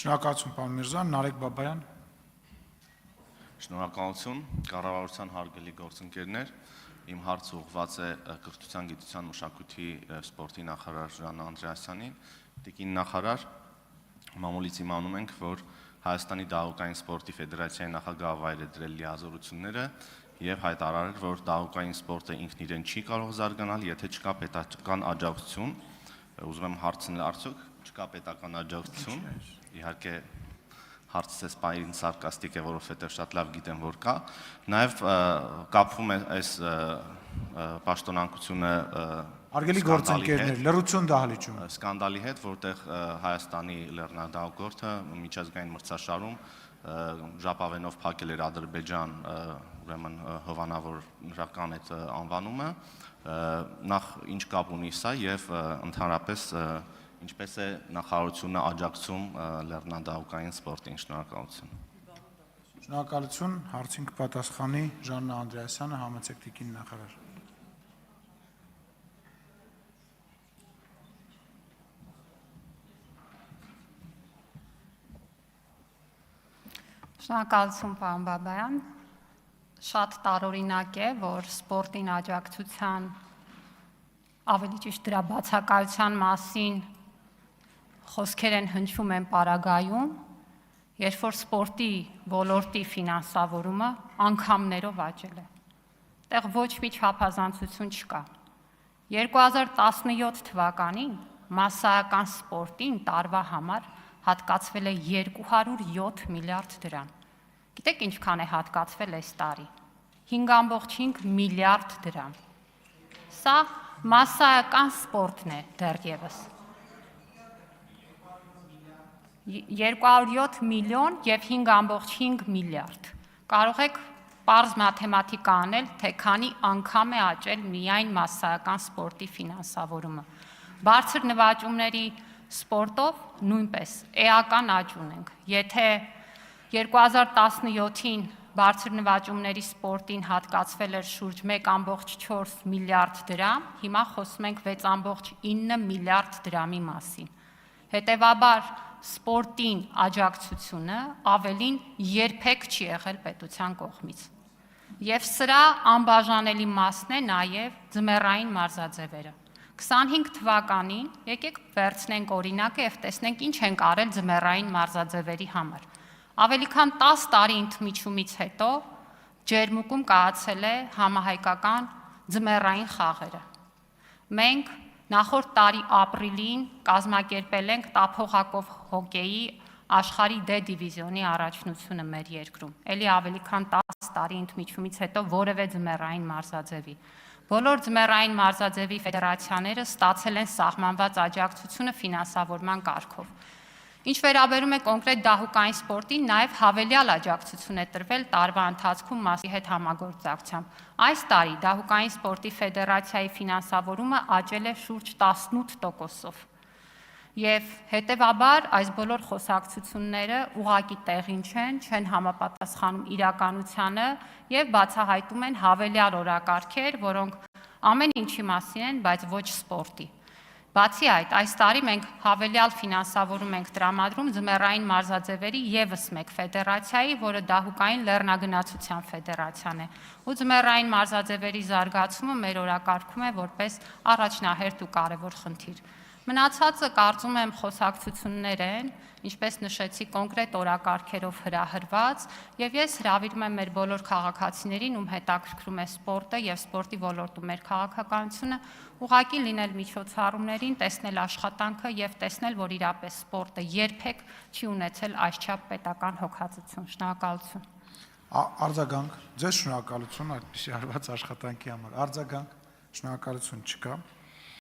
Շնորհակալություն, պարոն Միրզոյան, Նարեկ Բաբայան։ Շնորհակալություն, կառավարության հարգելի գործընկերներ, իմ հարցը ուղղված է կրթության, գիտության, մշակույթի և սպորտի նախարար Ժաննա Անդրեասյանին։ Տիկին նախարար, մամուլից իմանում ենք, որ Հայաստանի դահուկային սպորտի ֆեդերացիայի նախագահը վայր է դրել լիազորությունները և հայտարարել, որ դահուկային սպորտը ինքն իրեն չի կարող զարգանալ, եթե չկա պետական աջակցություն։ Ուզում եմ հարցնել, արդյոք չկա պետական աջակցություն։ Իհարկե հարցս էս պահին սարկաստիկ է, որովհետև շատ լավ գիտեմ, որ կա։ Նաև կապվում է այս պաշտոնանկությունը Արգելի գործընկերներ, լռություն դահլիճում։ Սկանդալի հետ, որտեղ Հայաստանի լեռնադահուկորդը միջազգային մրցաշարում ժապավենով փակել էր Ադրբեջան, ուրեմն հովանավորական այդ անվանումը, նախ ինչ կապ ունի սա և ընդհանրապես ինչպես է նախարարությունը աջակցում լեռնադահուկային սպորտին։ Շնորհակալություն։ Շնորհակալություն, հարցին կպատասխանի Ժաննա Անդրեասյանը, համեցեք տիկին նախարար։ Շնորհակալություն, պարոն Բաբայան։ Շատ տարօրինակ է, որ սպորտին աջակցության, ավելի ճիշտ դրա բացակայության մասին խոսքեր են հնչում են պարագայում, երբ որ սպորտի ոլորտի ֆինանսավորումը անգամներով աճել է։ Այդտեղ ոչ մի չափազանցություն չկա։ 2017 թվականին մասսայական սպորտին տարվա համար հատկացվել է 207 միլիարդ դրամ։ Գիտեք ինչքան է հատկացվել այս տարի։ 5.5 միլիարդ դրամ։ Սա մասսայական սպորտն է դեռևս։ 207 միլիոն և 5.5 միլիարդ։ Կարող եք պարզ մաթեմատիկա անել, թե քանի անգամ է աճել միայն մասսայական սպորտի ֆինանսավորումը։ Բարձր նվաճումների սպորտով նույնպես էական աճ ունենք։ Եթե 2017-ին բարձր նվաճումների սպորտին հատկացվել էր շուրջ 1.4 միլիարդ դրամ, հիմա խոսում ենք 6.9 միլիարդ դրամի մասին։ Հետևաբար սպորտին աջակցությունը ավելին երբեք չի եղել պետության կողմից։ Եվ սրա անբաժանելի մասն է նաև ձմեռային մարզաձևերը։ 25 թվականին եկեք վերցնենք օրինակը և տեսնենք ինչ ենք արել ձմեռային մարզաձևերի համար։ Ավելի քան 10 տարի ընդմիջումից հետո Ջերմուկում կայացել է համահայկական ձմեռային խաղերը։ Մենք նախորդ տարի ապրիլին կազմակերպել ենք տափողակով հոկեյի աշխարհի D դիվիզիոնի առաջնությունը մեր երկրում։ Էլի ավելի քան 10 տարի ընդմիջումից հետո որևէ ձմեռային մարզաձևի։ Բոլոր ձմեռային մարզաձևի ֆեդերացիաները ստացել են սահմանված աջակցությունը ֆինանսավորման կարգով։ Ինչ վերաբերում է կոնկրետ դահուկային սպորտին, նաև հավելյալ աջակցություն է տրվել տարվա ընթացքում ՄԱՍ-ի հետ համագործակցությամբ։ Այս տարի դահուկային սպորտի ֆեդերացիայի ֆինանսավորումը աճել է շուրջ 18%-ով։ Եվ հետևաբար այս բոլոր խոսակցությունները ուղղակի տեղին չեն համապատասխանում իրականությանը և բացահայտում են հավելյալ օրակարգեր, որոնք ամեն ինչի մասին են, բայց ոչ սպորտի։ Բացի այդ, այս տարի մենք հավելյալ ֆինանսավորում ենք տրամադրում ձմեռային մարզաձևերի ևս մեկ ֆեդերացիայի, որը դահուկային լեռնագնացության ֆեդերացիան է։ Ու ձմեռային մարզաձևերի զարգացումը մեր օրակարգում է որպես առաջնահերթ ու կարևոր խնդիր։ Մնացածը կարծում եմ խոսակցություններ են, ինչպես նշեցի կոնկրետ օրակարգերով հրահրված, և ես հրավիրում եմ մեր բոլոր քաղաքացիներին, ում հետաքրքրում է սպորտը և սպորտի ոլորտում մեր քաղաքականությունը, ուղղակի լինել միջոցառումներին, տեսնել աշխատանքը և տեսնել, որ իրապես սպորտը երբեք չի ունեցել այսչափ պետական հոգացություն։ Շնորհակալություն։ Արձագանք, ձեզ շնորհակալություն այդպիսի արված աշխատանքի համար։ Արձագանք, շնորհակալություն չկա։